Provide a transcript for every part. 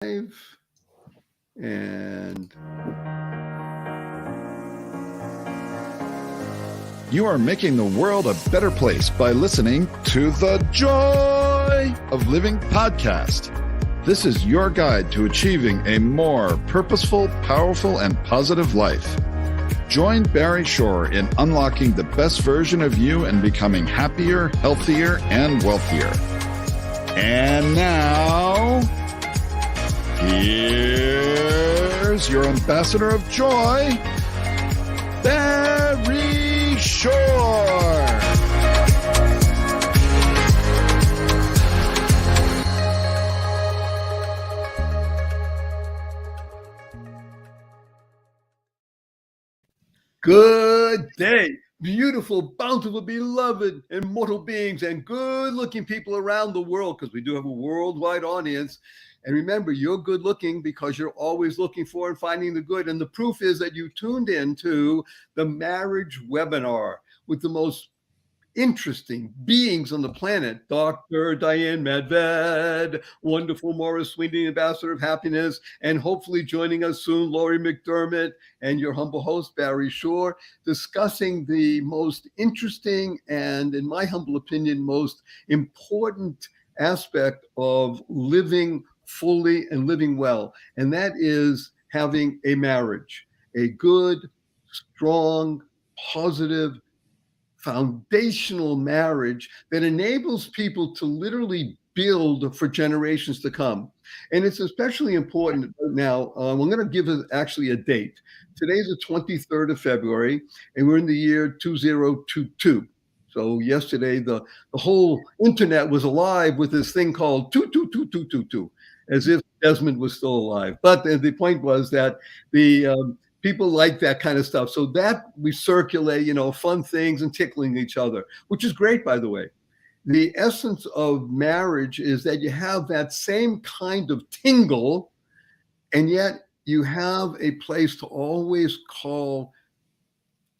And you are making the world a better place by listening to the Joy of Living podcast. This is your guide to achieving a more purposeful, powerful, and positive life. Join Barry Shore in unlocking the best version of you and becoming happier, healthier, and wealthier. And now, here's your ambassador of joy, Barry Shore. Good day, beautiful, bountiful, beloved, immortal beings, and good-looking people around the world, because we do have a worldwide audience. And remember, you're good looking because you're always looking for and finding the good. And the proof is that you tuned in to the marriage webinar with the most interesting beings on the planet, Dr. Diane Medved, wonderful Morris Sweeney, Ambassador of Happiness, and hopefully joining us soon, Laurie McDermott, and your humble host, Barry Shore, discussing the most interesting and, in my humble opinion, most important aspect of living fully and living well. And that is having a marriage, a good, strong, positive, foundational marriage that enables people to literally build for generations to come. And it's especially important now. I'm going to give it actually a date. Today's the 23rd of February, and we're in the year 2022. So yesterday, the whole internet was alive with this thing called 2222222, as if Desmond was still alive. But the point was that the people like that kind of stuff. So that we circulate, fun things and tickling each other, which is great, by the way. The essence of marriage is that you have that same kind of tingle, and yet you have a place to always call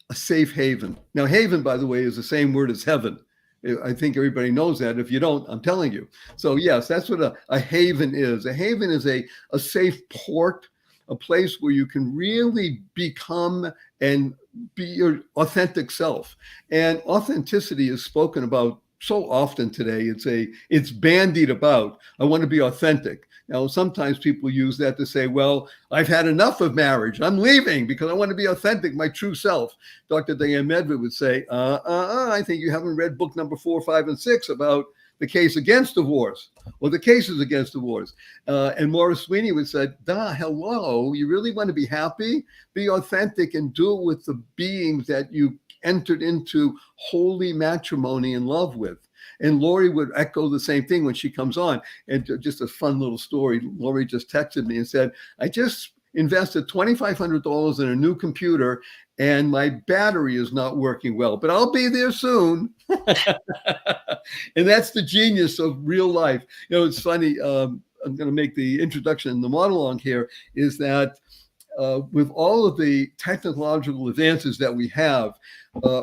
a safe haven. Now, haven, by the way, is the same word as heaven. I think everybody knows that. If you don't, I'm telling you. So yes, that's what a haven is. A haven is a safe port, a place where you can really become and be your authentic self. And authenticity is spoken about so often today. It's bandied about. I want to be authentic. Now, sometimes people use that to say, well, I've had enough of marriage. I'm leaving because I want to be authentic, my true self. Dr. Diane Medved would say, I think you haven't read book number 4, 5, and 6 about the case against divorce or the cases against divorce. And Morris Sweeney would say, hello, you really want to be happy? Be authentic and do it with the beings that you entered into holy matrimony and love with. And Lori would echo the same thing when she comes on. And just a fun little story. Lori just texted me and said, I just invested $2,500 in a new computer and my battery is not working well, but I'll be there soon. And that's the genius of real life. It's funny. I'm going to make the introduction in the monologue here is that with all of the technological advances that we have,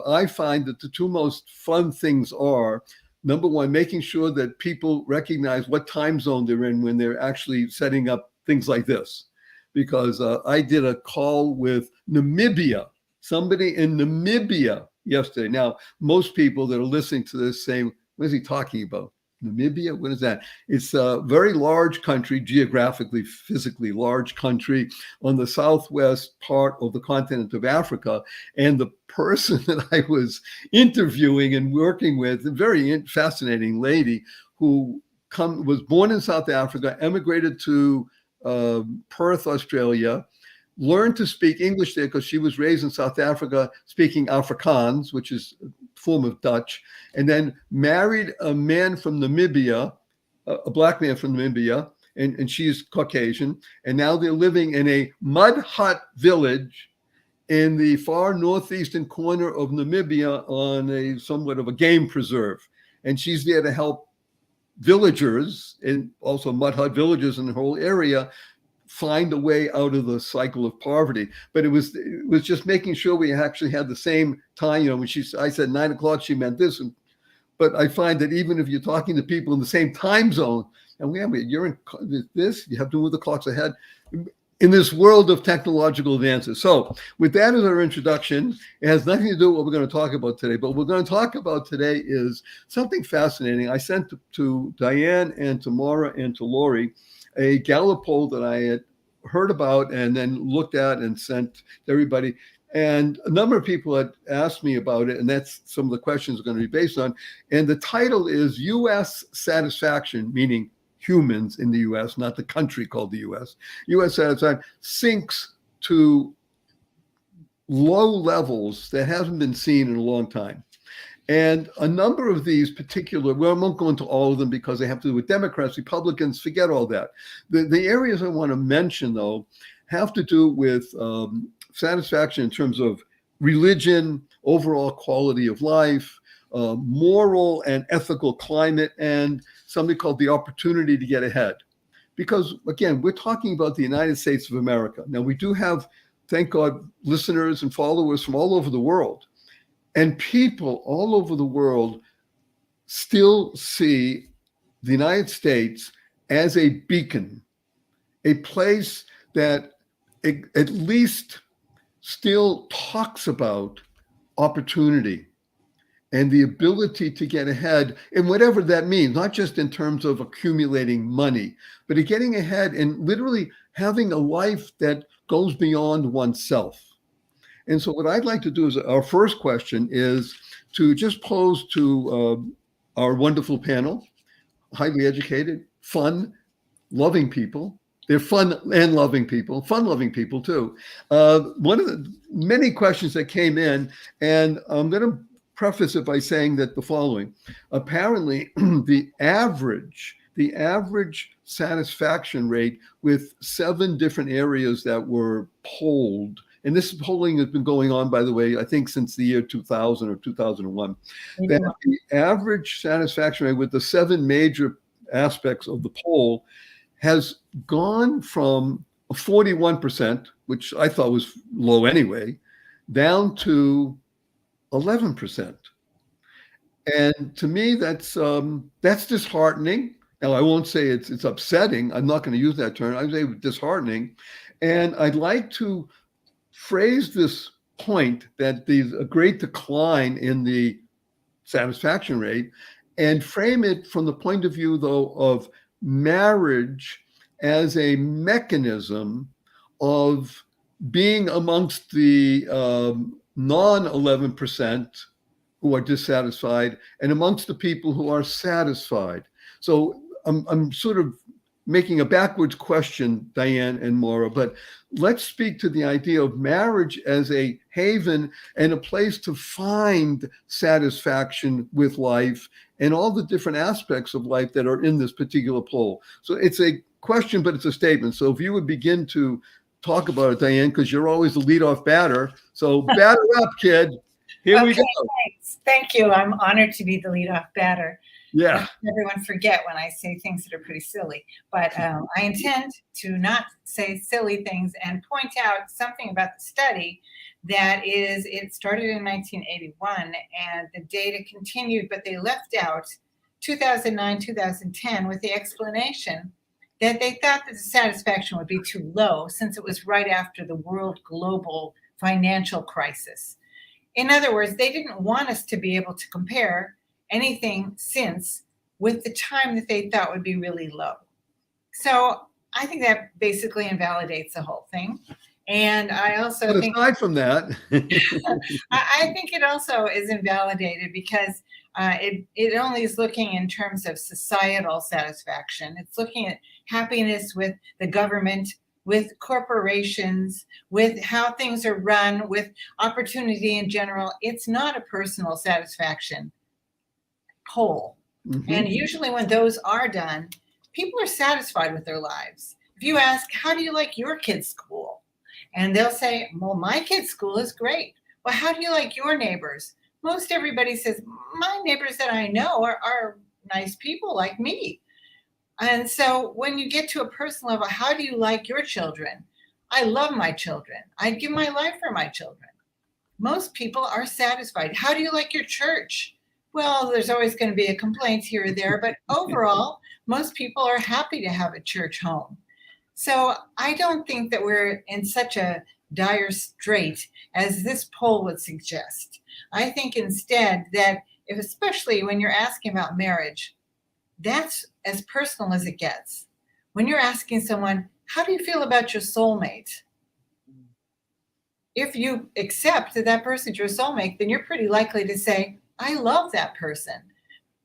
I find that the two most fun things are, number one, making sure that people recognize what time zone they're in when they're actually setting up things like this. Because I did a call with Namibia, somebody in Namibia yesterday. Now, most people that are listening to this saying, what is he talking about? Namibia? What is that? It's a very large country, geographically, physically large country on the southwest part of the continent of Africa. And the person that I was interviewing and working with, a very fascinating lady who was born in South Africa, emigrated to Perth, Australia, learned to speak English there because she was raised in South Africa speaking Afrikaans, which is a form of Dutch, and then married a man from Namibia, a black man from Namibia, and she's Caucasian. And now they're living in a mud hut village in the far northeastern corner of Namibia on a somewhat of a game preserve. And she's there to help villagers and also mud hut villagers in the whole area find a way out of the cycle of poverty. But it was just making sure we actually had the same time. When I said 9 o'clock, she meant this. But I find that even if you're talking to people in the same time zone, And you're in this, you have to move the clocks ahead in this world of technological advances. So with that as our introduction, it has nothing to do with what we're going to talk about today, but what we're going to talk about today is something fascinating. I sent to Diane and to Maura and to Lori a Gallup poll that I had heard about and then looked at and sent to everybody. And a number of people had asked me about it, and that's some of the questions are going to be based on. And the title is U.S. Satisfaction, meaning humans in the U.S., not the country called the U.S. U.S. satisfaction sinks to low levels that hasn't been seen in a long time. And a number of these particular, well, I won't go into all of them because they have to do with Democrats, Republicans, forget all that. The areas I want to mention, though, have to do with satisfaction in terms of religion, overall quality of life, moral and ethical climate, and something called the opportunity to get ahead. Because again, we're talking about the United States of America. Now we do have, thank God, listeners and followers from all over the world. And people all over the world still see the United States as a beacon, a place that at least still talks about opportunity and the ability to get ahead in whatever that means, not just in terms of accumulating money, but getting ahead and literally having a life that goes beyond oneself. And so what I'd like to do is our first question is to just pose to our wonderful panel, highly educated, fun, loving people. They're fun and loving people, fun-loving people too. One of the many questions that came in, and I'm going to preface it by saying that the following: apparently, the average satisfaction rate with 7 different areas that were polled, and this polling has been going on, by the way, I think since the year 2000 or 2001, that the average satisfaction rate with the 7 major aspects of the poll has gone from 41%, which I thought was low anyway, down to 11%. And to me, that's disheartening. Now, I won't say it's upsetting. I'm not going to use that term. I'd say disheartening. And I'd like to phrase this point that there's a great decline in the satisfaction rate and frame it from the point of view, though, of marriage as a mechanism of being amongst the non-11% who are dissatisfied and amongst the people who are satisfied. So I'm sort of making a backwards question, Diane and Maura, but let's speak to the idea of marriage as a haven and a place to find satisfaction with life and all the different aspects of life that are in this particular poll. So it's a question, but it's a statement. So if you would begin to talk about it, Diane, because you're always the leadoff batter. So batter up, kid. Here we go. Thanks. Thank you. I'm honored to be the leadoff batter. Yeah. Everyone forget when I say things that are pretty silly, but I intend to not say silly things and point out something about the study that is, it started in 1981 and the data continued, but they left out 2009, 2010 with the explanation that they thought that the satisfaction would be too low since it was right after the world global financial crisis. In other words, they didn't want us to be able to compare anything since with the time that they thought would be really low. So I think that basically invalidates the whole thing. And I also think, aside from that, I think it also is invalidated because it only is looking in terms of societal satisfaction. It's looking at happiness with the government, with corporations, with how things are run, with opportunity in general. It's not a personal satisfaction poll. Mm-hmm. And usually when those are done, people are satisfied with their lives. If you ask, how do you like your kid's school? And they'll say, well, my kid's school is great. Well, how do you like your neighbors? Most everybody says, my neighbors that I know are nice people like me. And so when you get to a personal level, how do you like your children? I love my children. I'd give my life for my children. Most people are satisfied. How do you like your church? Well, there's always going to be a complaint here or there, but overall, Most people are happy to have a church home. So I don't think that we're in such a dire strait as this poll would suggest. I think instead that if, especially when you're asking about marriage, that's as personal as it gets. When you're asking someone, how do you feel about your soulmate? If you accept that that person's your soulmate, then you're pretty likely to say, I love that person.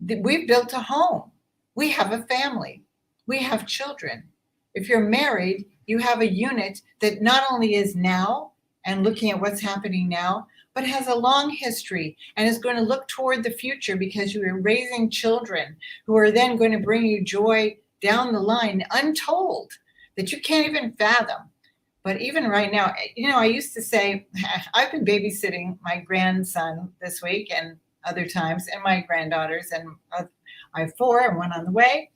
We've built a home. We have a family. We have children. If you're married, you have a unit that not only is now and looking at what's happening now, but has a long history and is going to look toward the future because you are raising children who are then going to bring you joy down the line, untold, that you can't even fathom. But even right now, I used to say, I've been babysitting my grandson this week and other times, and my granddaughters, and I have 4 and 1 on the way.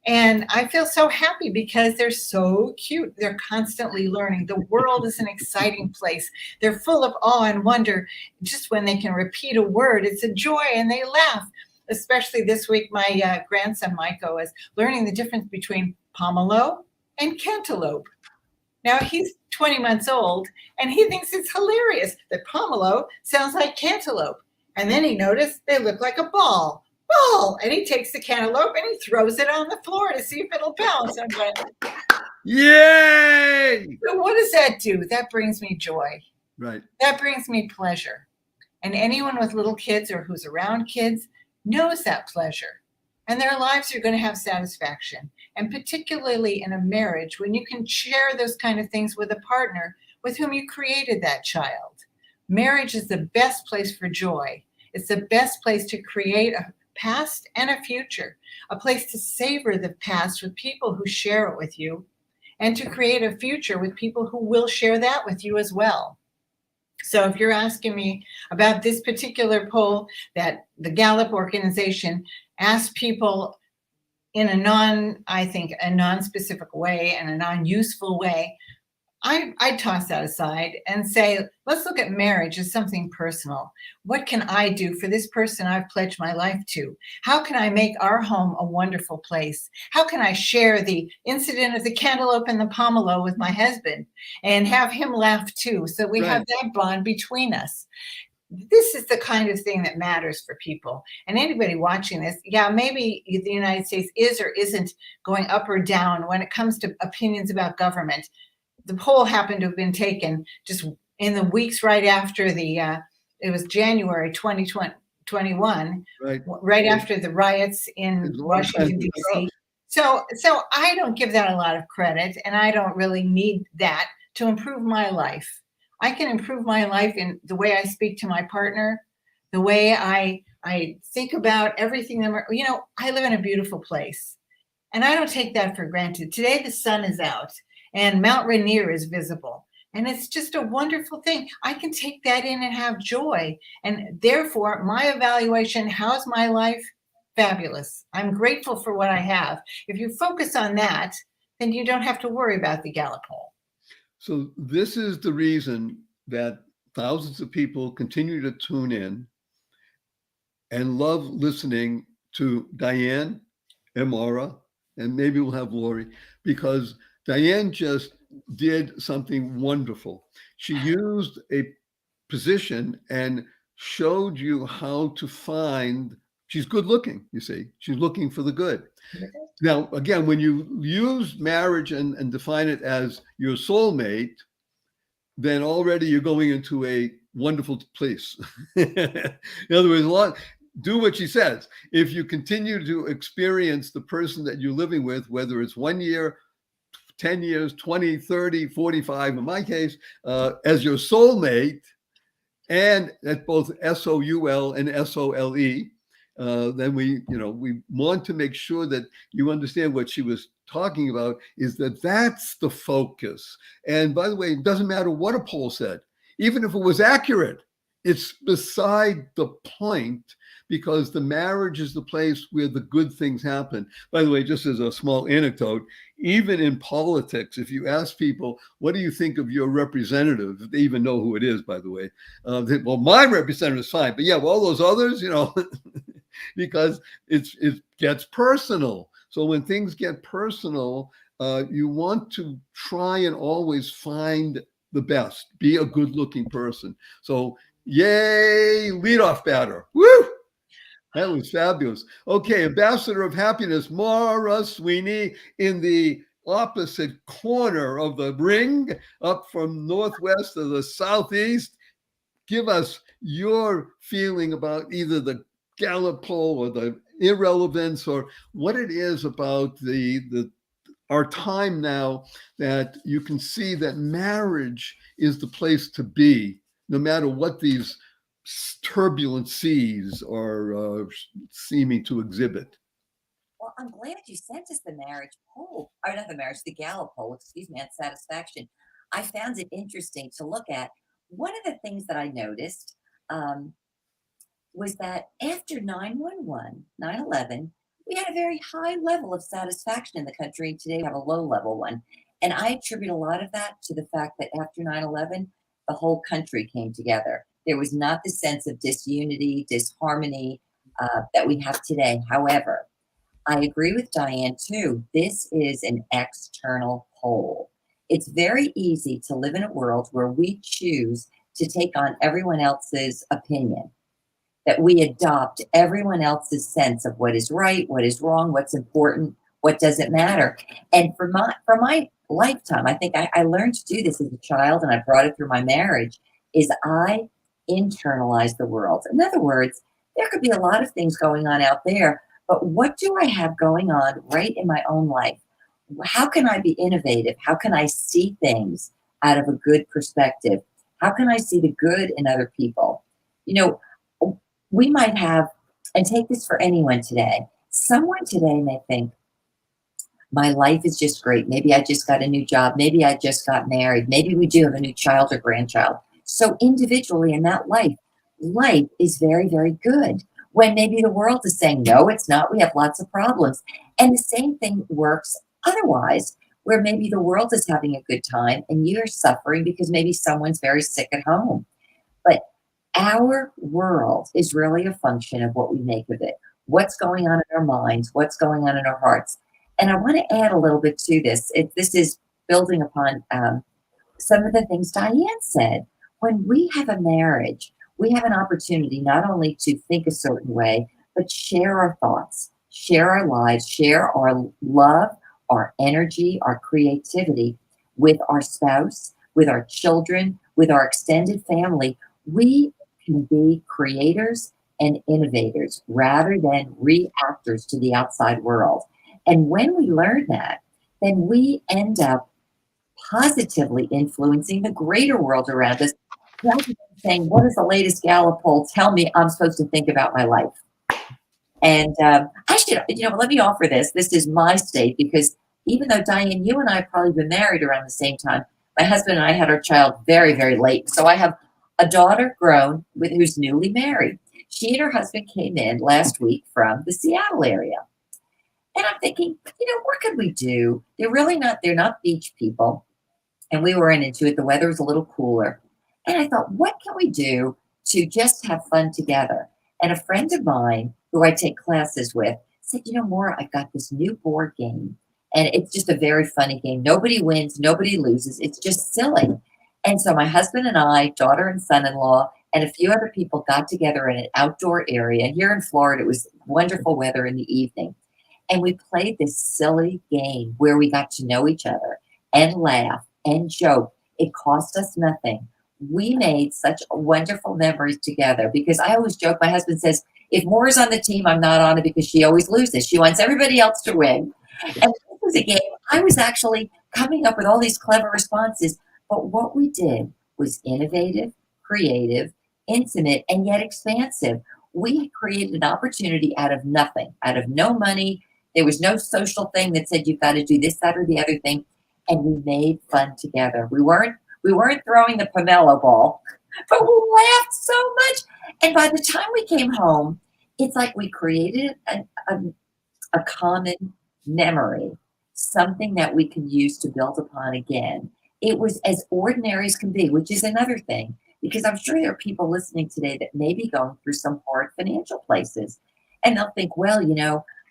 And I feel so happy because they're so cute. They're constantly learning. The world is an exciting place. They're full of awe and wonder. Just when they can repeat a word, it's a joy and they laugh. Especially this week, my grandson, Michael, is learning the difference between pomelo and cantaloupe. Now he's 20 months old and he thinks it's hilarious that pomelo sounds like cantaloupe. And then he noticed they look like a ball. And he takes the cantaloupe and he throws it on the floor to see if it'll bounce. I'm going, yay! So what does that do? That brings me joy. Right. That brings me pleasure. And anyone with little kids or who's around kids knows that pleasure. And their lives are going to have satisfaction. And particularly in a marriage, when you can share those kind of things with a partner with whom you created that child. Marriage is the best place for joy. It's the best place to create a past and a future, a place to savor the past with people who share it with you, and to create a future with people who will share that with you as well. So if you're asking me about this particular poll that the Gallup organization asked people in a non-specific way and a non-useful way, I'd toss that aside and say, let's look at marriage as something personal. What can I do for this person I've pledged my life to? How can I make our home a wonderful place? How can I share the incident of the cantaloupe and the pomelo with my husband and have him laugh too, so we have that bond between us? This is the kind of thing that matters for people. And anybody watching this, maybe the United States is or isn't going up or down when it comes to opinions about government. The poll happened to have been taken just in the weeks right after it was January 2021, right after the riots in Washington, D.C. So I don't give that a lot of credit, and I don't really need that to improve my life. I can improve my life in the way I speak to my partner, the way I think about everything. I live in a beautiful place, and I don't take that for granted. Today, the sun is out. And Mount Rainier is visible. And it's just a wonderful thing. I can take that in and have joy. And therefore, my evaluation, how's my life? Fabulous. I'm grateful for what I have. If you focus on that, then you don't have to worry about the Gallup poll. So this is the reason that thousands of people continue to tune in and love listening to Diane, Amara, and maybe we'll have Lori, because Diane just did something wonderful. She used a position and showed you how to find, she's good looking, you see, she's looking for the good. Now, again, when you use marriage and define it as your soulmate, then already you're going into a wonderful place. In other words, do what she says. If you continue to experience the person that you're living with, whether it's 1 year, 10 years, 20, 30, 45, in my case, as your soulmate, and that's both S-O-U-L and S-O-L-E, then we want to make sure that you understand what she was talking about, is that's the focus. And by the way, it doesn't matter what a poll said, even if it was accurate, it's beside the point, because the marriage is the place where the good things happen. By the way, just as a small anecdote, even in politics, if you ask people, what do you think of your representative? They even know who it is, by the way. Well, my representative is fine, but all those others, because it gets personal. So when things get personal, you want to try and always find the best, be a good looking person. So yay, leadoff batter. Woo! That was fabulous. Okay, Ambassador of Happiness, Mara Sweeney, in the opposite corner of the ring, up from northwest to the southeast. Give us your feeling about either the Gallup poll or the irrelevance, or what it is about the our time now, that you can see that marriage is the place to be, no matter what these turbulent seas are seeming to exhibit. Well, I'm glad you sent us the marriage poll, or not the marriage, the Gallup poll, excuse me, on satisfaction. I found it interesting to look at. One of the things that I noticed um, was that after 9/11, 9/11, we had a very high level of satisfaction in the country. And today we have a low level one. And I attribute a lot of that to the fact that after 9/11, the whole country came together. There was not the sense of disunity, disharmony that we have today. However, I agree with Diane too. This is an external poll. It's very easy to live in a world where we choose to take on everyone else's opinion, that we adopt everyone else's sense of what is right, what is wrong, what's important, what doesn't matter. And for my lifetime, I think I learned to do this as a child, and I brought it through my marriage, is I internalize the world. In other words, there could be a lot of things going on out there, but what do I have going on right in my own life? How can I be innovative? How can I see things out of a good perspective? How can I see the good in other people? You know, we might have, and take this for anyone today, someone today may think, my life is just great. Maybe I just got a new job. Maybe I just got married. Maybe we do have a new child or grandchild. So individually in that life is very, very good. When maybe the world is saying, no, it's not. We have lots of problems. And the same thing works otherwise, where maybe the world is having a good time and you're suffering because maybe someone's very sick at home. But our world is really a function of what we make of it, what's going on in our minds, what's going on in our hearts. And I want to add a little bit to this. This is building upon some of the things Diane said. When we have a marriage, we have an opportunity not only to think a certain way, but share our thoughts, share our lives, share our love, our energy, our creativity with our spouse, with our children, with our extended family. We can be creators and innovators rather than reactors to the outside world. And when we learn that, then we end up positively influencing the greater world around us, rather than saying, what is the latest Gallup poll? Tell me I'm supposed to think about my life. And I should, let me offer this. This is my state, because even though Diane, you and I have probably been married around the same time, my husband and I had our child very, very late. So I have a daughter grown who's newly married. She and her husband came in last week from the Seattle area. And I'm thinking, what could we do? They're not beach people. And we were into it. The weather was a little cooler. And I thought, what can we do to just have fun together? And a friend of mine who I take classes with said, Maura, I've got this new board game. And it's just a very funny game. Nobody wins, nobody loses. It's just silly. And so my husband and I, daughter and son-in-law, and a few other people got together in an outdoor area. Here in Florida, it was wonderful weather in the evening. And we played this silly game where we got to know each other and laugh and joke. It cost us nothing. We made such wonderful memories together, because I always joke, my husband says, if Maura's on the team, I'm not on it because she always loses. She wants everybody else to win. And this was a game. I was actually coming up with all these clever responses. But what we did was innovative, creative, intimate, and yet expansive. We created an opportunity out of nothing, out of no money. There was no social thing that said you've got to do this, that, or the other thing. And we made fun together. We weren't throwing the pomelo ball, but we laughed so much. And by the time we came home, it's like we created a common memory, something that we can use to build upon again. It was as ordinary as can be, which is another thing, because I'm sure there are people listening today that may be going through some hard financial places. And they'll think, well,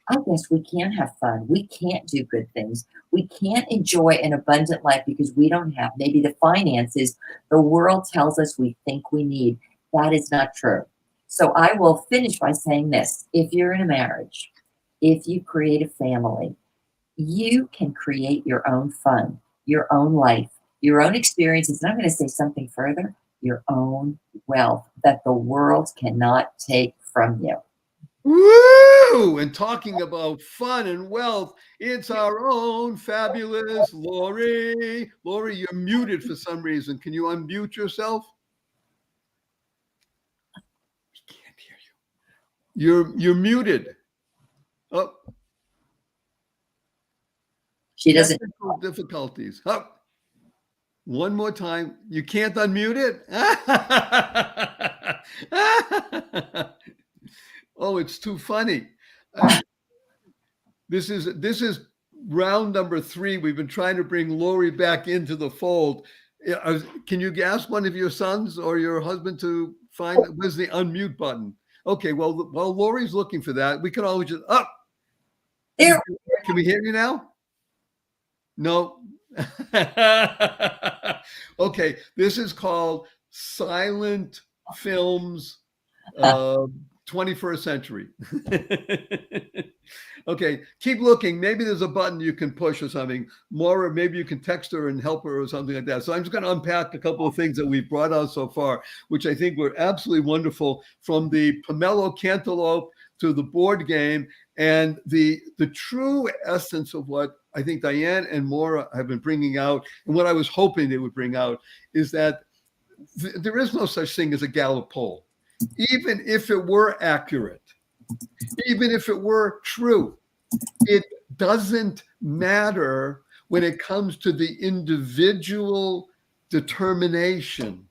I guess we can't have fun. We can't do good things. We can't enjoy an abundant life because we don't have maybe the finances the world tells us we think we need. That is not true. So I will finish by saying this. If you're in a marriage, if you create a family, you can create your own fun, your own life, your own experiences. And I'm going to say something further, your own wealth that the world cannot take from you. Woo! And talking about fun and wealth, it's our own fabulous Lori. Lori, you're muted for some reason. Can you unmute yourself? We can't hear you. You're muted. Oh, She doesn't. technical difficulties. Oh, one more time. You can't unmute it. Oh, it's too funny. This is round number 3. We've been trying to bring Lori back into the fold. Can you ask one of your sons or your husband to find where's the unmute button? Okay, well, while Lori's looking for that, we can always just There. Can we hear you now? No. Okay, this is called Silent Films 21st Century. Okay, keep looking. Maybe there's a button you can push or something. Maura, maybe you can text her and help her or something like that. So I'm just going to unpack a couple of things that we've brought out so far, which I think were absolutely wonderful, from the pomelo cantaloupe to the board game, and the true essence of what I think Diane and Maura have been bringing out, and what I was hoping they would bring out, is that there is no such thing as a Gallup poll. Even if it were accurate, even if it were true, it doesn't matter when it comes to the individual determination.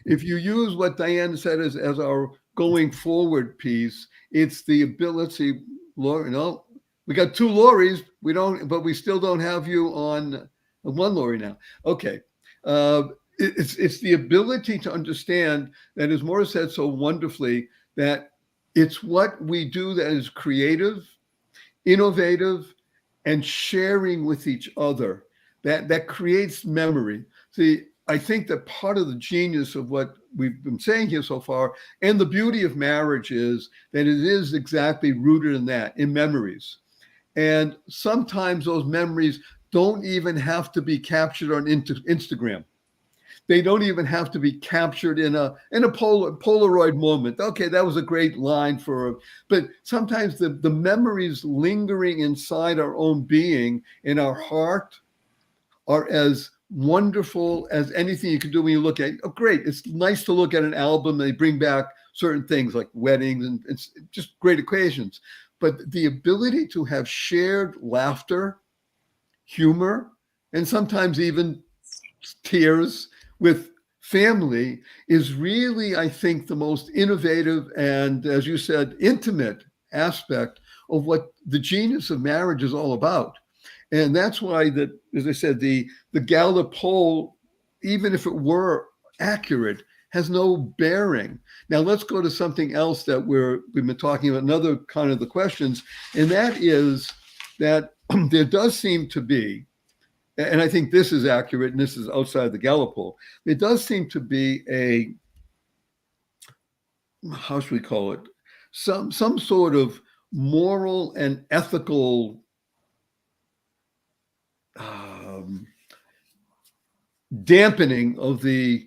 If you use what Diane said as our going forward piece, it's the ability, Lori, no, we got 2 Loris, but we still don't have you on 1 Lori now. Okay. It's the ability to understand that, as Maura said so wonderfully, that it's what we do that is creative, innovative, and sharing with each other that creates memory. See, I think that part of the genius of what we've been saying here so far, and the beauty of marriage, is that it is exactly rooted in that, in memories. And sometimes those memories don't even have to be captured on Instagram. They don't even have to be captured in a Polaroid moment. Okay, that was a great line but sometimes the memories lingering inside our own being, in our heart, are as wonderful as anything you can do when you look at, oh, great. It's nice to look at an album. They bring back certain things like weddings, and it's just great occasions. But the ability to have shared laughter, humor, and sometimes even tears with family is really, I think, the most innovative and, as you said, intimate aspect of what the genius of marriage is all about. And that's why that, as I said, the Gallup poll, even if it were accurate, has no bearing. Now let's go to something else that we've been talking about, another kind of the questions, and that is that there does seem to be, and I think this is accurate, and this is outside the Gallup poll, there does seem to be a, how should we call it, some sort of moral and ethical dampening of the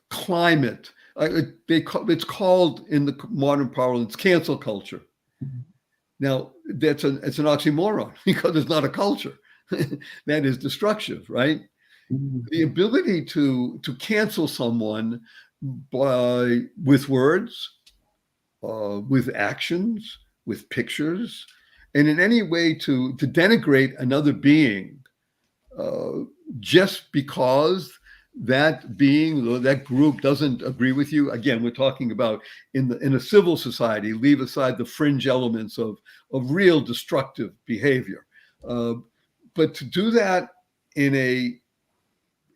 climate. It's called, in the modern parlance, cancel culture. Now, it's an oxymoron, because it's not a culture. That is destructive, right? The ability to cancel someone with words, with actions, with pictures, and in any way to denigrate another being, just because that being or that group doesn't agree with you. Again, we're talking about in a civil society, leave aside the fringe elements of real destructive behavior. But to do that in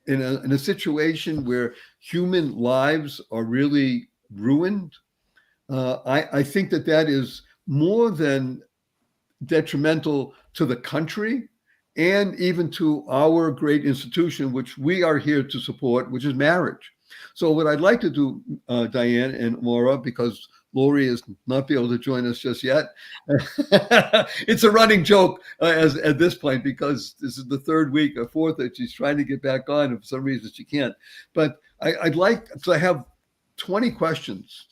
a situation where human lives are really ruined, I think that is more than detrimental to the country and even to our great institution, which we are here to support, which is marriage. So what I'd like to do, Diane and Maura, because Lori is not be able to join us just yet. It's a running joke as at this point, because this is the third week or fourth that she's trying to get back on, and for some reason she can't. But I'd like, so I have 20 questions.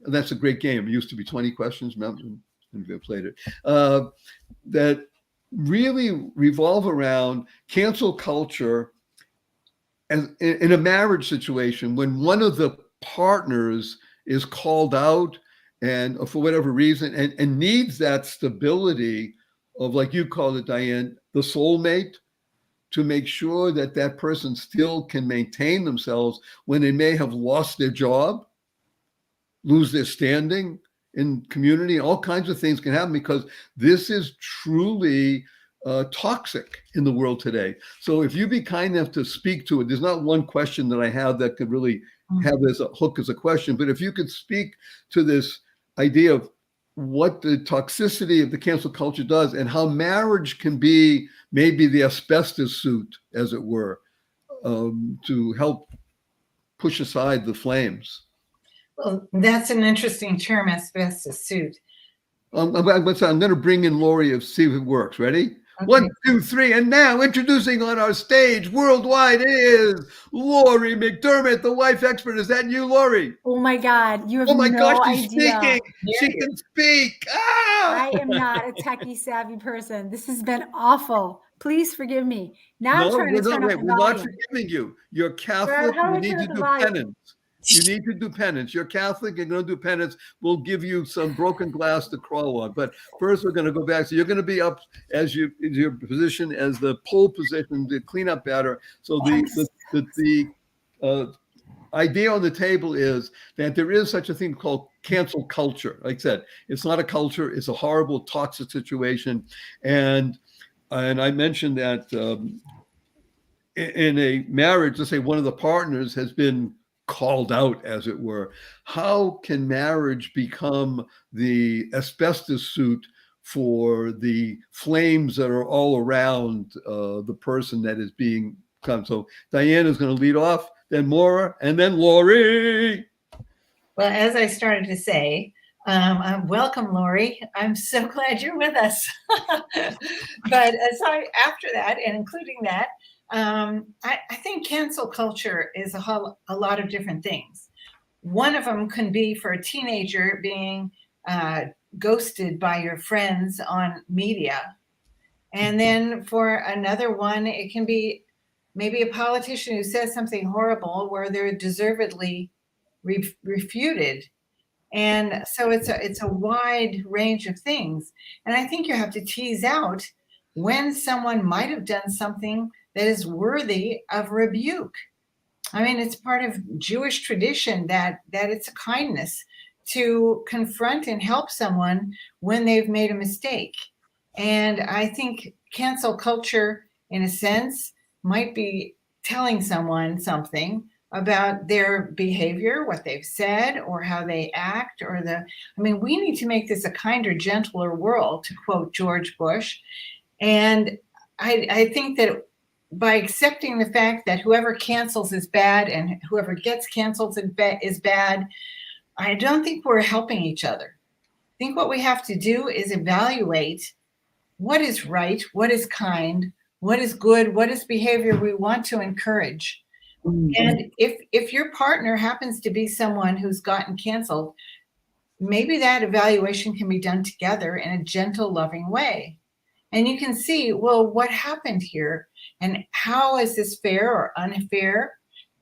That's a great game. It used to be 20 questions. We played it. That really revolve around cancel culture as in a marriage situation, when one of the partners is called out and for whatever reason and needs that stability of, like you called it, Diane, the soulmate, to make sure that that person still can maintain themselves when they may have lost their job, lose their standing in community. All kinds of things can happen because this is truly toxic in the world today. So if you be kind enough to speak to it, there's not one question that I have that could really have as a hook as a question, but if you could speak to this idea of what the toxicity of the cancel culture does and how marriage can be maybe the asbestos suit, as it were, to help push aside the flames. Well, that's an interesting term, asbestos suit. I'm going to bring in Lori to see if it works. Ready? Okay. 1, 2, 3, and now introducing on our stage worldwide is Lori McDermott, the wife expert. Is that you, Lori? Oh my God, you have no gosh, she's idea. Speaking. She can speak. Ah! I am not a techie savvy person. This has been awful. Please forgive me. Now I'm trying to turn up the volume. We're not forgiving you. You're Catholic. You need to do penance. You need to do penance. You're Catholic. You're going to do penance. We'll give you some broken glass to crawl on. But first, we're going to go back. So you're going to be up as your position as the pole position, the cleanup batter. So the idea on the table is that there is such a thing called cancel culture. Like I said, it's not a culture. It's a horrible, toxic situation. And I mentioned that in a marriage, let's say one of the partners has been called out, as it were. How can marriage become the asbestos suit for the flames that are all around the person that is being come? So Diane is going to lead off, then Maura, and then Lori. Well, as I started to say, welcome, Lori. I'm so glad you're with us. But after that, and including that, I think cancel culture is a lot of different things. One of them can be for a teenager being ghosted by your friends on media. And then for another one, it can be maybe a politician who says something horrible where they're deservedly refuted. And so it's a wide range of things. And I think you have to tease out when someone might have done something that is worthy of rebuke. I mean, it's part of Jewish tradition that it's a kindness to confront and help someone when they've made a mistake. And I think cancel culture, in a sense, might be telling someone something about their behavior, what they've said, or how they act, we need to make this a kinder, gentler world, to quote George Bush. And I think that by accepting the fact that whoever cancels is bad and whoever gets canceled is bad, I don't think we're helping each other. I think what we have to do is evaluate what is right, what is kind, what is good, what is behavior we want to encourage. Mm-hmm. And if your partner happens to be someone who's gotten canceled, maybe that evaluation can be done together in a gentle, loving way. And you can see, well, what happened here? And how is this fair or unfair?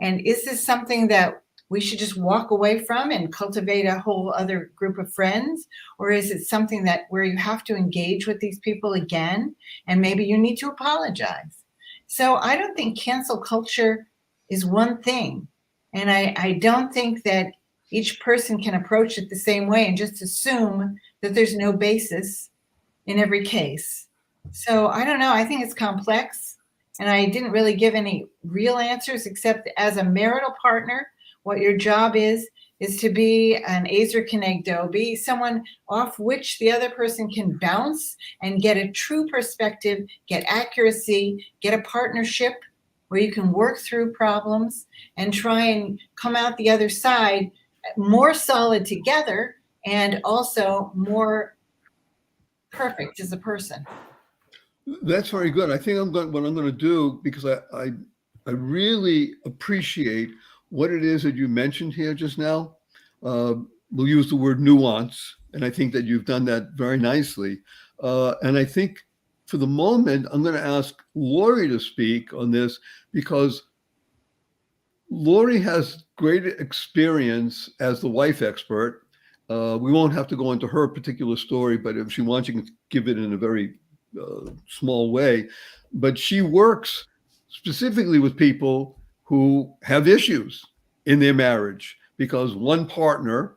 And is this something that we should just walk away from and cultivate a whole other group of friends? Or is it something that where you have to engage with these people again, and maybe you need to apologize? So I don't think cancel culture is one thing. And I don't think that each person can approach it the same way and just assume that there's no basis in every case. So I don't know. I think it's complex. And I didn't really give any real answers, except as a marital partner, what your job is is to be an Ezer Kenegdo, be someone off which the other person can bounce and get a true perspective, get accuracy, get a partnership where you can work through problems and try and come out the other side more solid together and also more perfect as a person. That's very good. I think what I'm going to do, because I really appreciate what it is that you mentioned here just now. We'll use the word nuance, and I think that you've done that very nicely. And I think for the moment, I'm going to ask Lori to speak on this, because Lori has great experience as the wife expert. We won't have to go into her particular story, but if she wants, you can give it in a very small way. But she works specifically with people who have issues in their marriage, because one partner,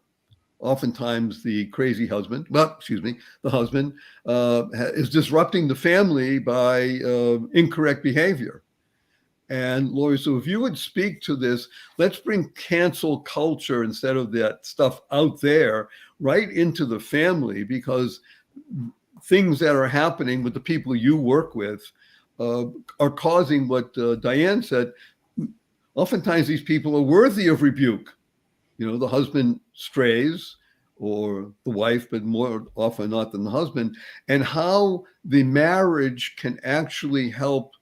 oftentimes the crazy husband, the husband, is disrupting the family by incorrect behavior. And Lori, so if you would speak to this, let's bring cancel culture, instead of that stuff out there, right into the family, because things that are happening with the people you work with are causing what Diane said. Oftentimes these people are worthy of rebuke. The husband strays, or the wife, but more often not than the husband, and how the marriage can actually help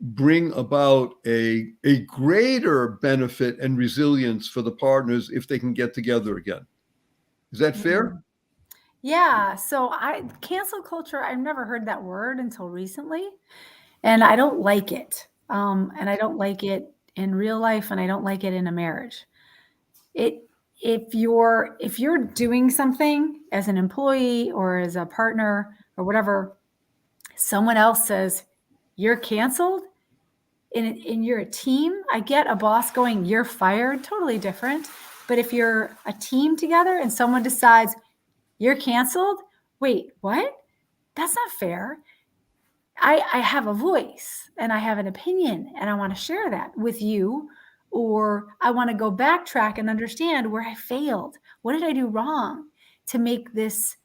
bring about a greater benefit and resilience for the partners if they can get together again. Is that fair? Yeah. So cancel culture, I've never heard that word until recently, and I don't like it. And I don't like it in real life, and I don't like it in a marriage. If you're doing something as an employee or as a partner or whatever, someone else says you're canceled, and you're a team. I get a boss going, you're fired, totally different. But if you're a team together and someone decides you're canceled, wait, what? That's not fair. I have a voice and I have an opinion, and I want to share that with you, or I want to go backtrack and understand where I failed. What did I do wrong to make this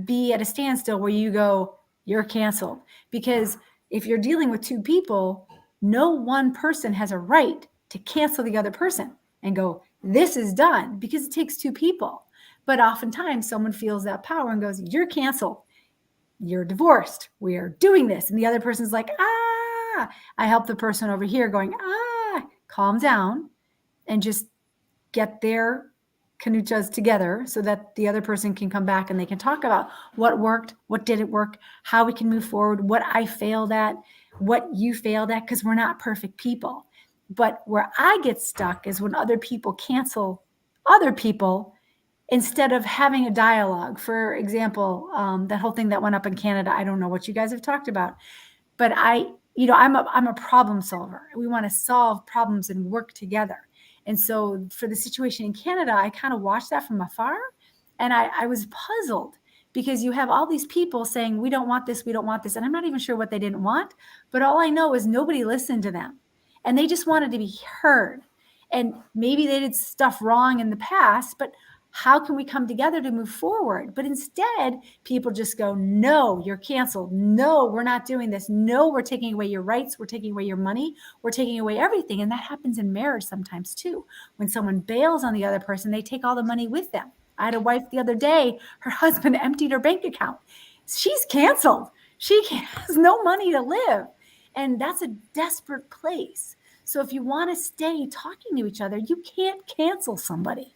be at a standstill where you go, you're canceled? Because if you're dealing with two people, no one person has a right to cancel the other person and go, this is done, because it takes two people. But oftentimes someone feels that power and goes, you're canceled. You're divorced. We are doing this. And the other person's like, I help the person over here going, calm down and just get their canuchas together so that the other person can come back and they can talk about what worked, what didn't work, how we can move forward, what I failed at, what you failed at, because we're not perfect people. But where I get stuck is when other people cancel other people instead of having a dialogue. For example, that whole thing that went up in Canada, I don't know what you guys have talked about, but I'm a problem solver. We want to solve problems and work together. And so for the situation in Canada, I kind of watched that from afar, and I was puzzled, because you have all these people saying, we don't want this, we don't want this. And I'm not even sure what they didn't want, but all I know is nobody listened to them, and they just wanted to be heard. And maybe they did stuff wrong in the past, but how can we come together to move forward? But instead, people just go, no, you're canceled. No, we're not doing this. No, we're taking away your rights. We're taking away your money. We're taking away everything. And that happens in marriage sometimes too. When someone bails on the other person, they take all the money with them. I had a wife the other day, her husband emptied her bank account. She's canceled. She has no money to live. And that's a desperate place. So if you want to stay talking to each other, you can't cancel somebody.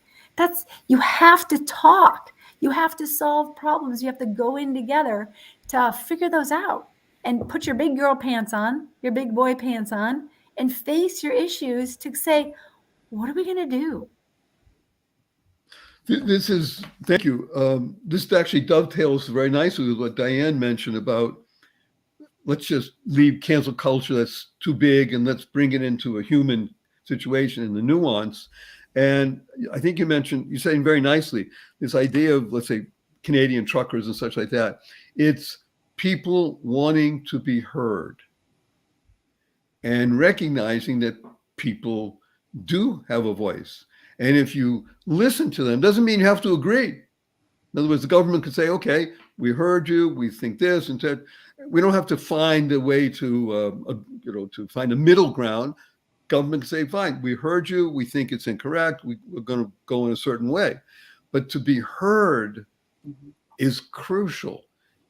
You have to talk. You have to solve problems. You have to go in together to figure those out and put your big girl pants on, your big boy pants on, and face your issues to say, what are we going to do? Thank you. This actually dovetails very nicely with what Diane mentioned about, let's just leave cancel culture that's too big and let's bring it into a human situation and the nuance. And I think you're saying very nicely, this idea of, let's say, Canadian truckers and such like that. It's people wanting to be heard and recognizing that people do have a voice. And if you listen to them, doesn't mean you have to agree. In other words, the government could say, okay, we heard you, we think this, and said, we don't have to find a way to, to find a middle ground. Government can say, fine, we heard you, we think it's incorrect, we're going to go in a certain way. But to be heard is crucial,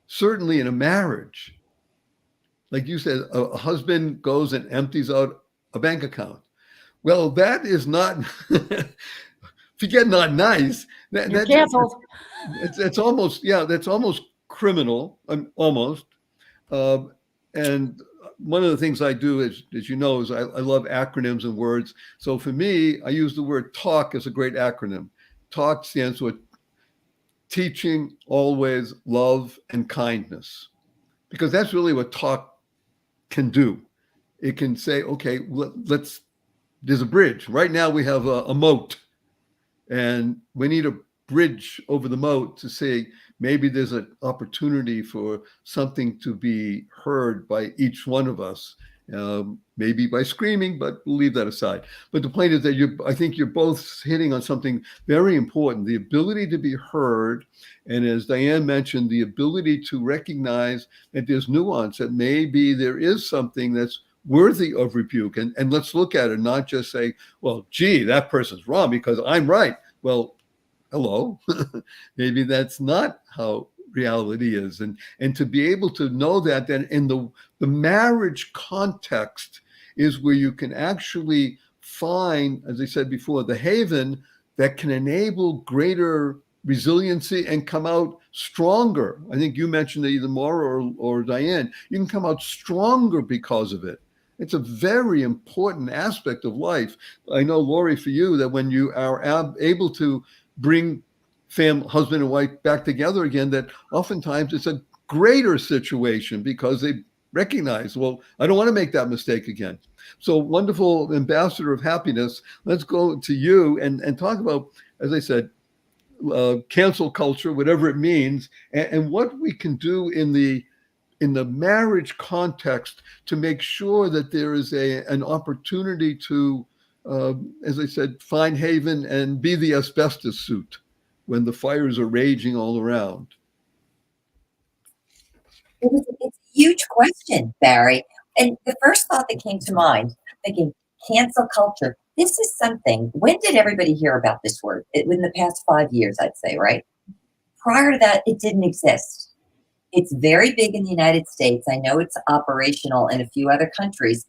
certainly in a marriage. Like you said, a husband goes and empties out a bank account. Well, that is not, forget not nice. You're canceled. It's almost, that's almost criminal, almost. And one of the things I do, as you know, is I love acronyms and words. So for me, I use the word TALK as a great acronym. TALK stands for teaching, always, love, and kindness. Because that's really what TALK can do. It can say, okay, there's a bridge. Right now we have a moat, and we need a bridge over the moat to say maybe there's an opportunity for something to be heard by each one of us, maybe by screaming, but we'll leave that aside. But the point is that I think you're both hitting on something very important, the ability to be heard. And as Diane mentioned, the ability to recognize that there's nuance, that maybe there is something that's worthy of rebuke. And let's look at it, not just say, well, gee, that person's wrong because I'm right. Well, hello, maybe that's not how reality is. And to be able to know that then in the marriage context is where you can actually find, as I said before, the haven that can enable greater resiliency and come out stronger. I think you mentioned that either Maura or Diane, you can come out stronger because of it. It's a very important aspect of life. I know, Lori, for you, that when you are able to bring husband and wife back together again, that oftentimes it's a greater situation because they recognize, well, I don't want to make that mistake again. So wonderful ambassador of happiness. Let's go to you and talk about, as I said, cancel culture, whatever it means, and what we can do in the marriage context to make sure that there is an opportunity to, as I said, find haven and be the asbestos suit when the fires are raging all around. It's a huge question, Barry. And the first thought that came to mind, thinking cancel culture, this is something, when did everybody hear about this word? In the past 5 years, I'd say, right? Prior to that, it didn't exist. It's very big in the United States. I know it's operational in a few other countries.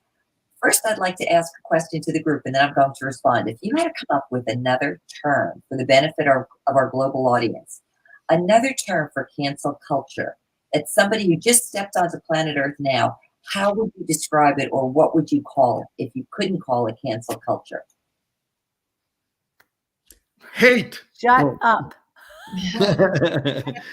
First, I'd like to ask a question to the group, and then I'm going to respond. If you had to come up with another term for the benefit of our global audience, another term for cancel culture, it's somebody who just stepped onto planet Earth now, how would you describe it, or what would you call it if you couldn't call it cancel culture? Hate. Shut up. That's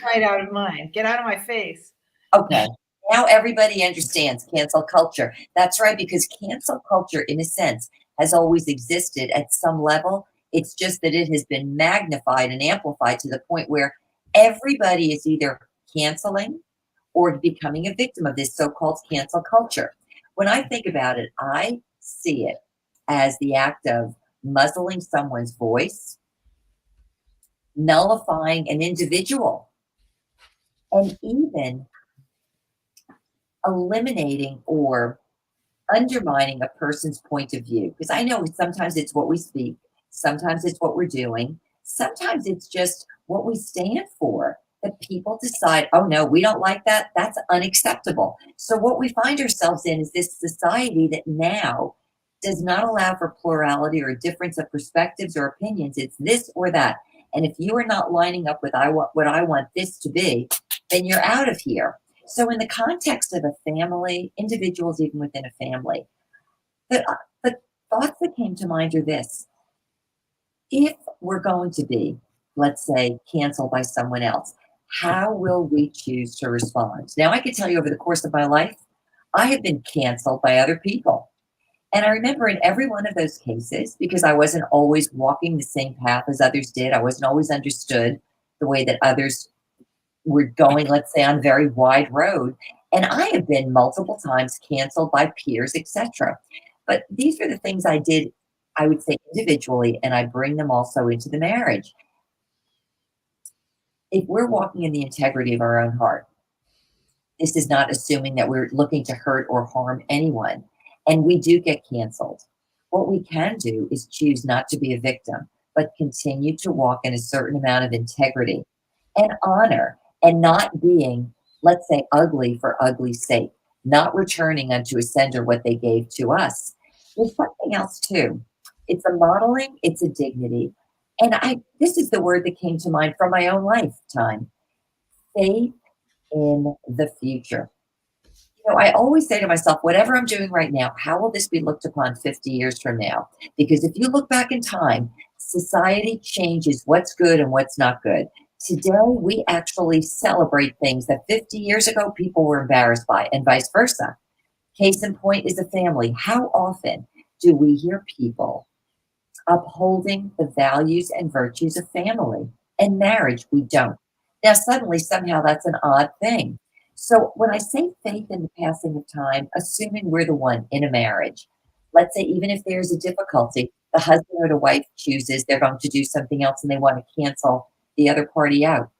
right out of mine. Get out of my face. Okay. Now everybody understands cancel culture. That's right, because cancel culture, in a sense, has always existed at some level. It's just that it has been magnified and amplified to the point where everybody is either canceling or becoming a victim of this so-called cancel culture. When I think about it, I see it as the act of muzzling someone's voice, nullifying an individual, and even eliminating or undermining a person's point of view. Because I know sometimes it's what we speak, sometimes it's what we're doing, sometimes it's just what we stand for, that people decide, oh no, we don't like that, that's unacceptable. So what we find ourselves in is this society that now does not allow for plurality or a difference of perspectives or opinions. It's this or that. And if you are not lining up with what I want this to be, then you're out of here. So in the context of a family, individuals even within a family, the thoughts that came to mind are this. If we're going to be, let's say, canceled by someone else, how will we choose to respond? Now, I can tell you over the course of my life, I have been canceled by other people. And I remember in every one of those cases, because I wasn't always walking the same path as others did, I wasn't always understood the way that others were going, let's say, on a very wide road. And I have been multiple times canceled by peers, etc. But these are the things I did. I would say individually, and I bring them also into the marriage. If we're walking in the integrity of our own heart, this is not assuming that we're looking to hurt or harm anyone. And we do get canceled. What we can do is choose not to be a victim, but continue to walk in a certain amount of integrity and honor, and not being, let's say, ugly for ugly's sake, not returning unto a sender what they gave to us. There's something else too. It's a modeling, it's a dignity. And this is the word that came to mind from my own lifetime: faith in the future. I always say to myself, whatever I'm doing right now, how will this be looked upon 50 years from now? Because if you look back in time, society changes what's good and what's not good. Today, we actually celebrate things that 50 years ago people were embarrassed by, and vice versa. Case in point is a family. How often do we hear people upholding the values and virtues of family and marriage? We don't. Now, suddenly, somehow that's an odd thing. So when I say faith in the passing of time, assuming we're the one in a marriage, let's say even if there's a difficulty, the husband or the wife chooses they're going to do something else and they want to cancel the other party out.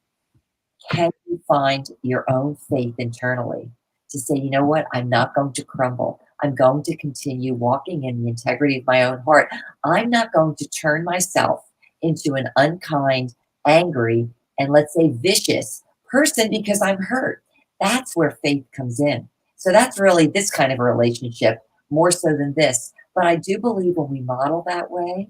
Can you find your own faith internally to say, you know what, I'm not going to crumble. I'm going to continue walking in the integrity of my own heart. I'm not going to turn myself into an unkind, angry, and let's say vicious person because I'm hurt. That's where faith comes in. So that's really this kind of a relationship more so than this. But I do believe when we model that way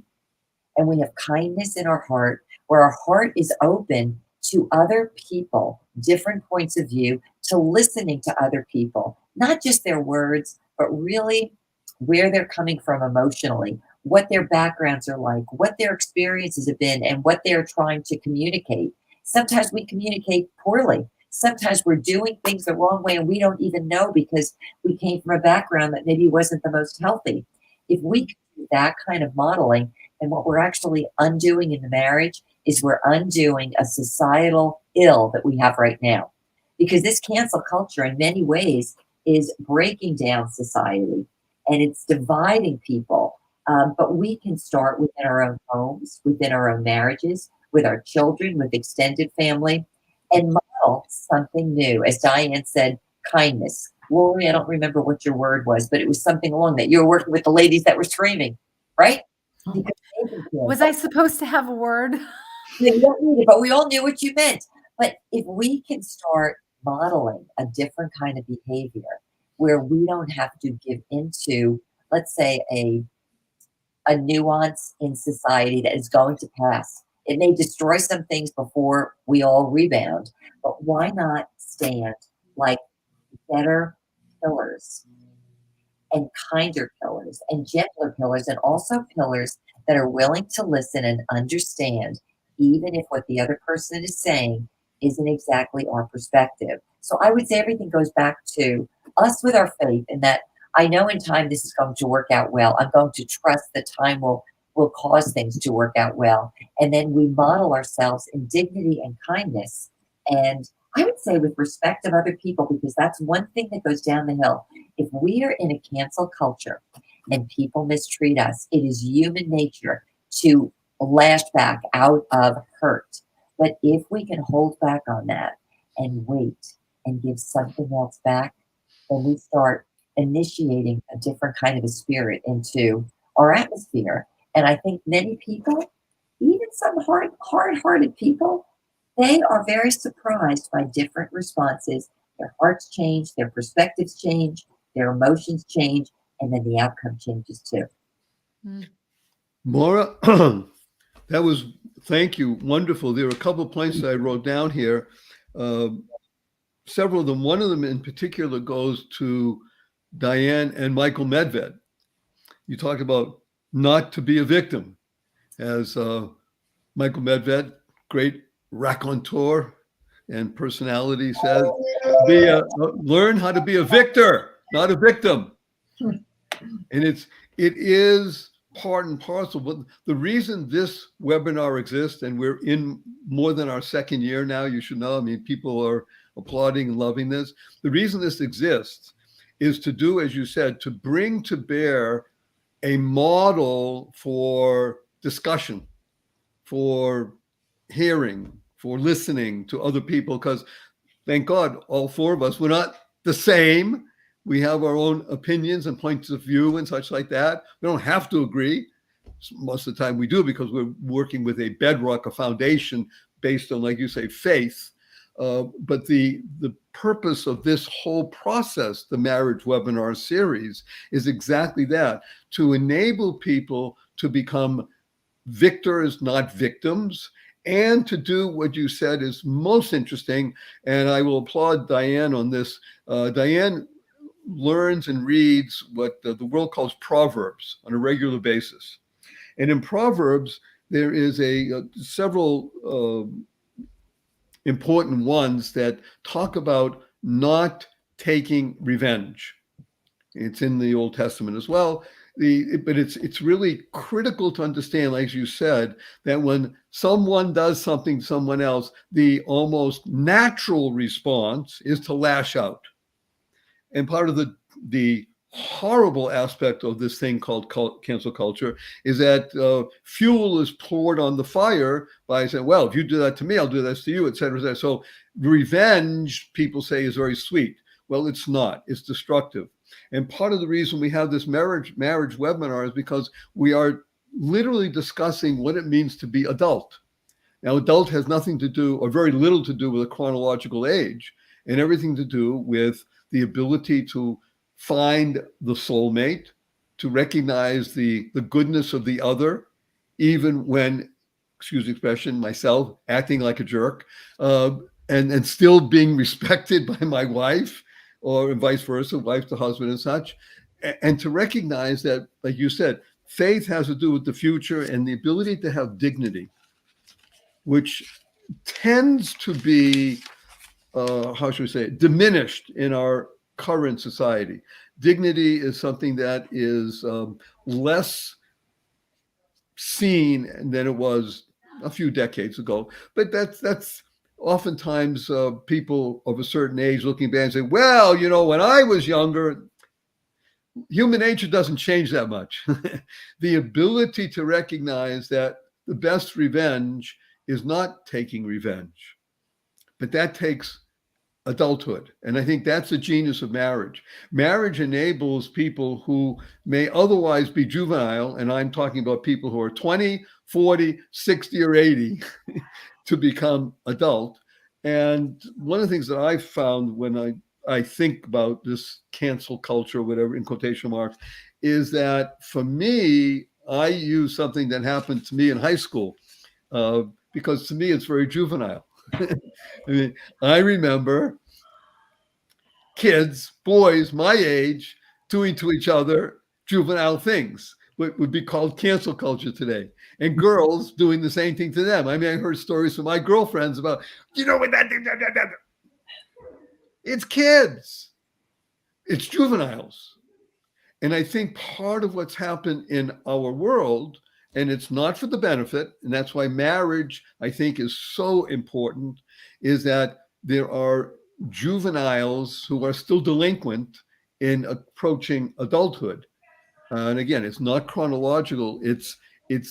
and we have kindness in our heart, where our heart is open to other people, different points of view, to listening to other people, not just their words, but really where they're coming from emotionally, what their backgrounds are like, what their experiences have been, and what they're trying to communicate. Sometimes we communicate poorly. Sometimes we're doing things the wrong way and we don't even know because we came from a background that maybe wasn't the most healthy. If we can do that kind of modeling, and what we're actually undoing in the marriage is we're undoing a societal ill that we have right now. Because this cancel culture in many ways is breaking down society and it's dividing people. But we can start within our own homes, within our own marriages, with our children, with extended family, and model something new. As Diane said, kindness. Lori, I don't remember what your word was, but it was something along that. You were working with the ladies that were screaming, right? Because Was I supposed to have a word? you don't need it, but we all knew what you meant. But if we can start modeling a different kind of behavior where we don't have to give into, let's say, a nuance in society that is going to pass. It may destroy some things before we all rebound, but why not stand like better pillars and kinder pillars and gentler pillars, and also pillars that are willing to listen and understand, even if what the other person is saying isn't exactly our perspective. So I would say everything goes back to us with our faith, and that I know in time this is going to work out well. I'm going to trust that time will cause things to work out well. And then we model ourselves in dignity and kindness. And I would say with respect of other people, because that's one thing that goes down the hill. If we are in a cancel culture and people mistreat us, it is human nature to lash back out of hurt. But if we can hold back on that and wait and give something else back, then we start initiating a different kind of a spirit into our atmosphere. And I think many people, even some hard-hearted people, they are very surprised by different responses. Their hearts change, their perspectives change, their emotions change, and then the outcome changes too. Maura, that was, thank you, wonderful. There are a couple of points that I wrote down here. Several of them, one of them in particular goes to Diane and Michael Medved. You talked about not to be a victim. As Michael Medved, great raconteur and personality, says, learn how to be a victor, not a victim. And it is part and parcel. But the reason this webinar exists, and we're in more than our second year now, you should know, I mean, people are applauding and loving this. The reason this exists is to do, as you said, to bring to bear a model for discussion, for hearing, for listening to other people, because thank God, all four of us, we're not the same. We have our own opinions and points of view and such like that. We don't have to agree. Most of the time we do, because we're working with a bedrock, a foundation based on, like you say, faith. But the purpose of this whole process, the marriage webinar series, is exactly that, to enable people to become victors, not victims, and to do what you said is most interesting. And I will applaud Diane on this. Diane learns and reads what the world calls Proverbs on a regular basis. And in Proverbs, there is several important ones that talk about not taking revenge. It's in the Old Testament as well. But it's really critical to understand, like you said, that when someone does something to someone else, the almost natural response is to lash out. And part of the horrible aspect of this thing called cancel culture is that fuel is poured on the fire by saying, well, if you do that to me, I'll do this to you, et cetera, et cetera. So revenge, people say, is very sweet. Well, it's not. It's destructive. And part of the reason we have this marriage webinar is because we are literally discussing what it means to be adult. Now, adult has nothing to do, or very little to do, with a chronological age, and everything to do with the ability to find the soulmate, to recognize the goodness of the other, even when, excuse the expression, myself acting like a jerk, and still being respected by my wife, or vice versa, wife to husband and such. And to recognize that, like you said, faith has to do with the future and the ability to have dignity, which tends to be, how should we say, diminished in our current society. Dignity is something that is less seen than it was a few decades ago. But that's oftentimes people of a certain age looking back and say, well, you know, when I was younger, human nature doesn't change that much. The ability to recognize that the best revenge is not taking revenge, but that takes adulthood. And I think that's the genius of marriage. Marriage enables people who may otherwise be juvenile, and I'm talking about people who are 20, 40, 60, or 80, to become adult. And one of the things that I found when I think about this cancel culture, whatever, in quotation marks, is that for me, I use something that happened to me in high school, because to me, it's very juvenile. I mean, I remember kids, boys my age, doing to each other juvenile things, what would be called cancel culture today, and girls doing the same thing to them. I mean, I heard stories from my girlfriends about, you know what that thing, it's kids, it's juveniles. And I think part of what's happened in our world, and it's not for the benefit, and that's why marriage, I think, is so important, is that there are juveniles who are still delinquent in approaching adulthood. And again, it's not chronological. It's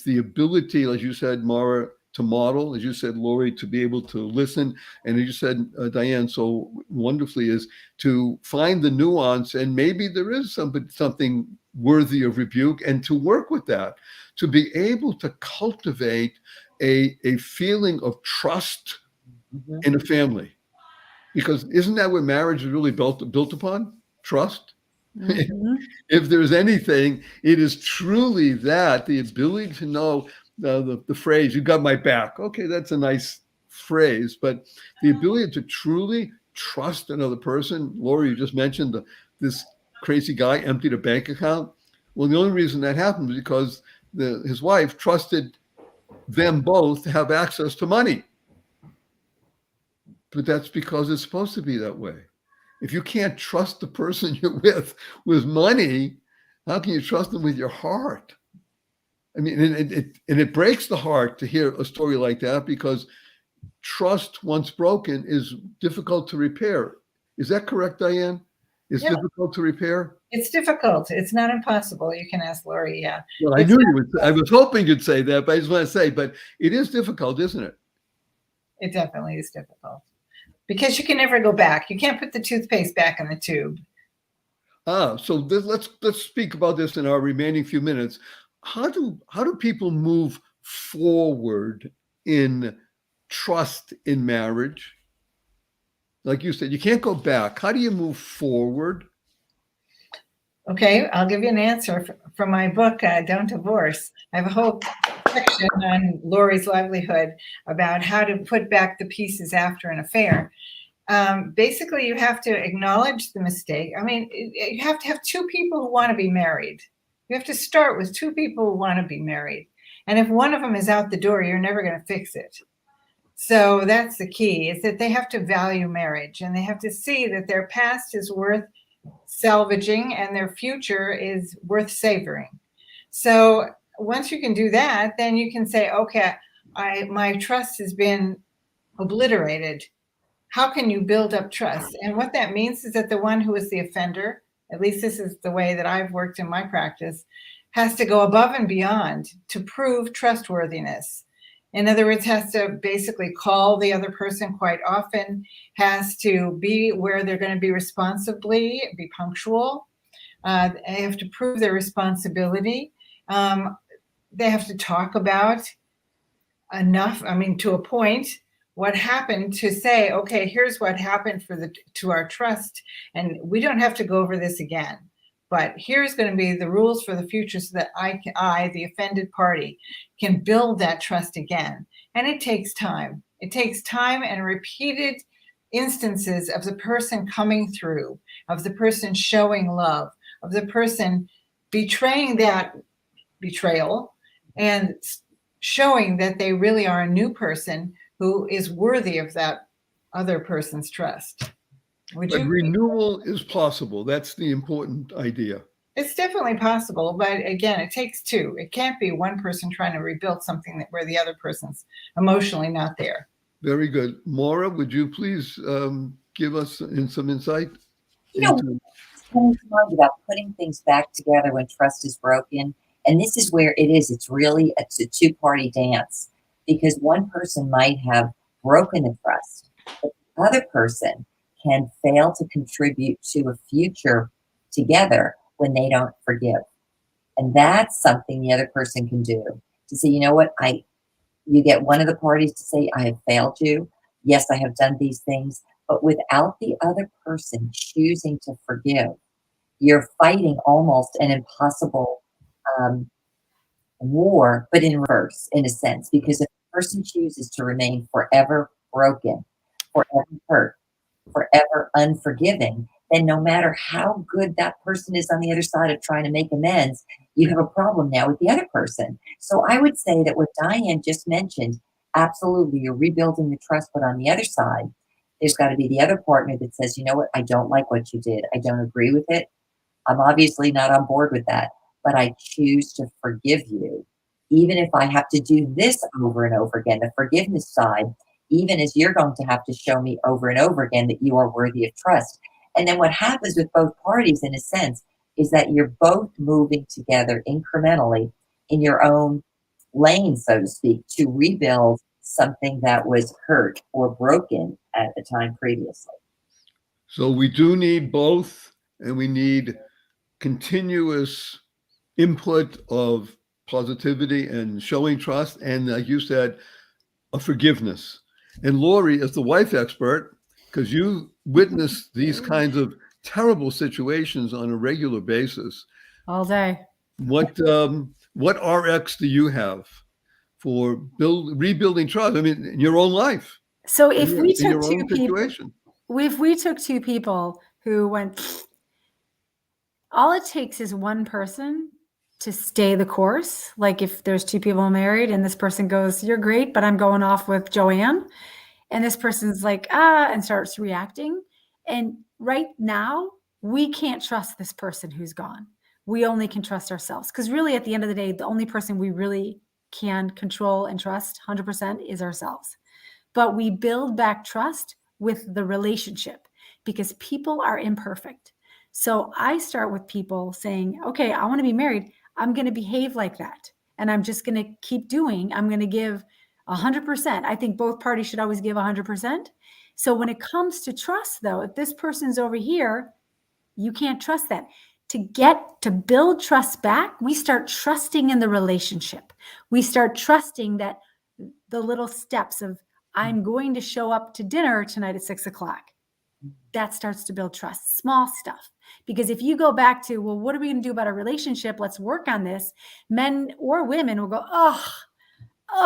the ability, as you said, Mara, to model, as you said, Lori, to be able to listen, and as you said, Diane, so wonderfully, is to find the nuance, and maybe there is something worthy of rebuke, and to work with that, to be able to cultivate a feeling of trust in a family. Because isn't that what marriage is really built upon? Trust. Mm-hmm. If there's anything, it is truly that, the ability to know the phrase, you got my back. Okay, that's a nice phrase, but the ability to truly trust another person. Lori, you just mentioned this crazy guy emptied a bank account. Well, the only reason that happened was because his wife trusted them both to have access to money. But that's because it's supposed to be that way. If you can't trust the person you're with money, how can you trust them with your heart? I mean, it breaks the heart to hear a story like that, because trust, once broken, is difficult to repair. Is that correct, Diane? It's Yeah. difficult to repair? It's difficult. It's not impossible. You can ask Lori. Yeah. Well, I It's knew not- you would. I was hoping you'd say that, but I just want to say, but it is difficult, isn't it? It definitely is difficult because you can never go back. You can't put the toothpaste back in the tube. So let's speak about this in our remaining few minutes. How do people move forward in trust in marriage? Like you said, you can't go back. How do you move forward? Okay, I'll give you an answer from my book, Don't Divorce. I have a whole section on Lori's livelihood about how to put back the pieces after an affair. Basically, you have to acknowledge the mistake. I mean, you have to have two people who want to be married. You have to start with two people who want to be married. And if one of them is out the door, you're never going to fix it. So that's the key, is that they have to value marriage and they have to see that their past is worth salvaging and their future is worth savoring. So once you can do that, then you can say, okay, my trust has been obliterated. How can you build up trust? And what that means is that the one who is the offender, at least this is the way that I've worked in my practice, has to go above and beyond to prove trustworthiness. In other words, has to basically call the other person quite often, has to be where they're going to be responsibly, be punctual. They have to prove their responsibility. They have to talk about enough, I mean, to a point, what happened to say, okay, here's what happened to our trust. And we don't have to go over this again. But here's going to be the rules for the future so that I, the offended party, can build that trust again. And it takes time. It takes time and repeated instances of the person coming through, of the person showing love, of the person betraying that betrayal and showing that they really are a new person who is worthy of that other person's trust. But renewal is possible. That's the important idea. It's definitely possible, but again, it takes two. It can't be one person trying to rebuild something where the other person's emotionally not there. Very good. Maura, would you please give us some insight? You know, about putting things back together when trust is broken. And this is where it is. It's really a two-party dance because one person might have broken the trust, but the other person can fail to contribute to a future together when they don't forgive. And that's something the other person can do to say, you know what, you get one of the parties to say, I have failed you. Yes, I have done these things, but without the other person choosing to forgive, you're fighting almost an impossible war, but in reverse, in a sense, because if the person chooses to remain forever broken, forever hurt, forever unforgiving, then no matter how good that person is on the other side of trying to make amends, you have a problem now with the other person. So I would say that what Diane just mentioned, absolutely, you're rebuilding the trust, but on the other side, there's got to be the other partner that says, you know what, I don't like what you did. I don't agree with it. I'm obviously not on board with that, but I choose to forgive you. Even if I have to do this over and over again, the forgiveness side, even as you're going to have to show me over and over again that you are worthy of trust. And then what happens with both parties, in a sense, is that you're both moving together incrementally in your own lane, so to speak, to rebuild something that was hurt or broken at the time previously. So we do need both, and we need continuous input of positivity and showing trust, and like you said, a forgiveness. And Lori, as the wife expert, because you witness these kinds of terrible situations on a regular basis, all day. What RX do you have for rebuilding trust? I mean, in your own life. So if we took your own situation. If we took two people who went, all it takes is one person to stay the course. Like if there's two people married and this person goes, you're great, but I'm going off with Joanne. And this person's like, and starts reacting. And right now, we can't trust this person who's gone. We only can trust ourselves. Because really, at the end of the day, the only person we really can control and trust 100% is ourselves. But we build back trust with the relationship because people are imperfect. So I start with people saying, okay, I want to be married. I'm going to behave like that. And I'm just going to keep doing, I'm going to give 100%. I think both parties should always give 100%. So when it comes to trust, though, if this person's over here, you can't trust that. To build trust back, we start trusting in the relationship. We start trusting that the little steps of, I'm going to show up to dinner tonight at 6:00. That starts to build trust, small stuff. Because if you go back to, well, what are we going to do about our relationship? Let's work on this. Men or women will go, oh,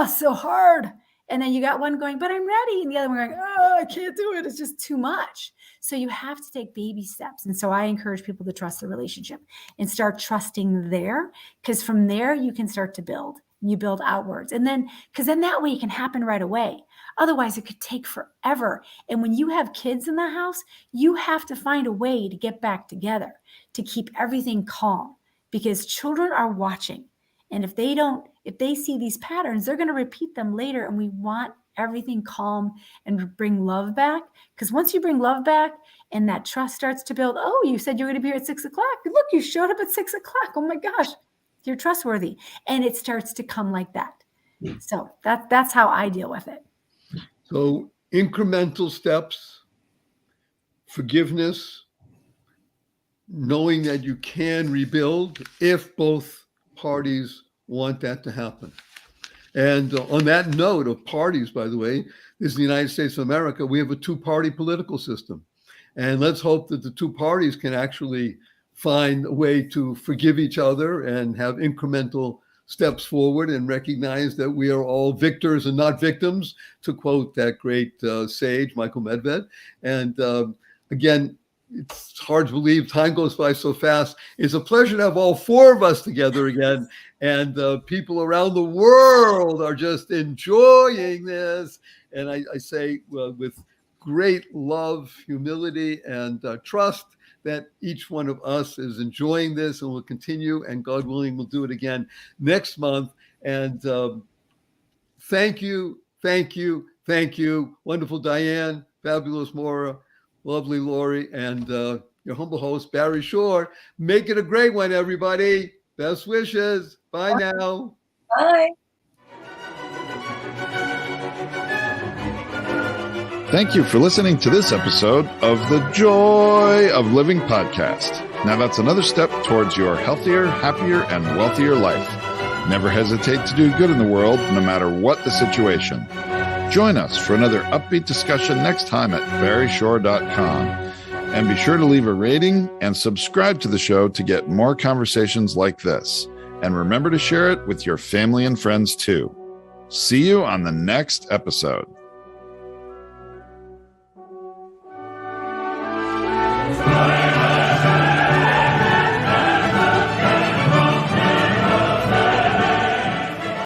so hard. And then you got one going, but I'm ready. And the other one going, oh, I can't do it. It's just too much. So you have to take baby steps. And so I encourage people to trust the relationship and start trusting there, because from there you can start to build. You build outwards. And then, because then that way it can happen right away. Otherwise, it could take forever. And when you have kids in the house, you have to find a way to get back together, to keep everything calm, because children are watching. And if they see these patterns, they're going to repeat them later. And we want everything calm and bring love back. Because once you bring love back and that trust starts to build, oh, you said you're going to be here at 6:00. Look, you showed up at 6:00. Oh my gosh, you're trustworthy. And it starts to come like that. So that's how I deal with it. So incremental steps, forgiveness, knowing that you can rebuild if both parties want that to happen. And on that note of parties, by the way, this is the United States of America. We have a two-party political system. And let's hope that the two parties can actually find a way to forgive each other and have incremental steps forward and recognize that we are all victors and not victims, to quote that great sage, Michael Medved. And again, it's hard to believe time goes by so fast. It's a pleasure to have all four of us together again. And people around the world are just enjoying this. And I say with great love, humility, and trust that each one of us is enjoying this and will continue. And God willing, we'll do it again next month. And thank you. Wonderful Diane, fabulous Maura, lovely Lori, and your humble host, Barry Shore. Make it a great one, everybody. Best wishes. Bye now. Bye. Thank you for listening to this episode of the Joy of Living podcast. Now that's another step towards your healthier, happier, and wealthier life. Never hesitate to do good in the world, no matter what the situation. Join us for another upbeat discussion next time at barryshore.com. And be sure to leave a rating and subscribe to the show to get more conversations like this. And remember to share it with your family and friends too. See you on the next episode.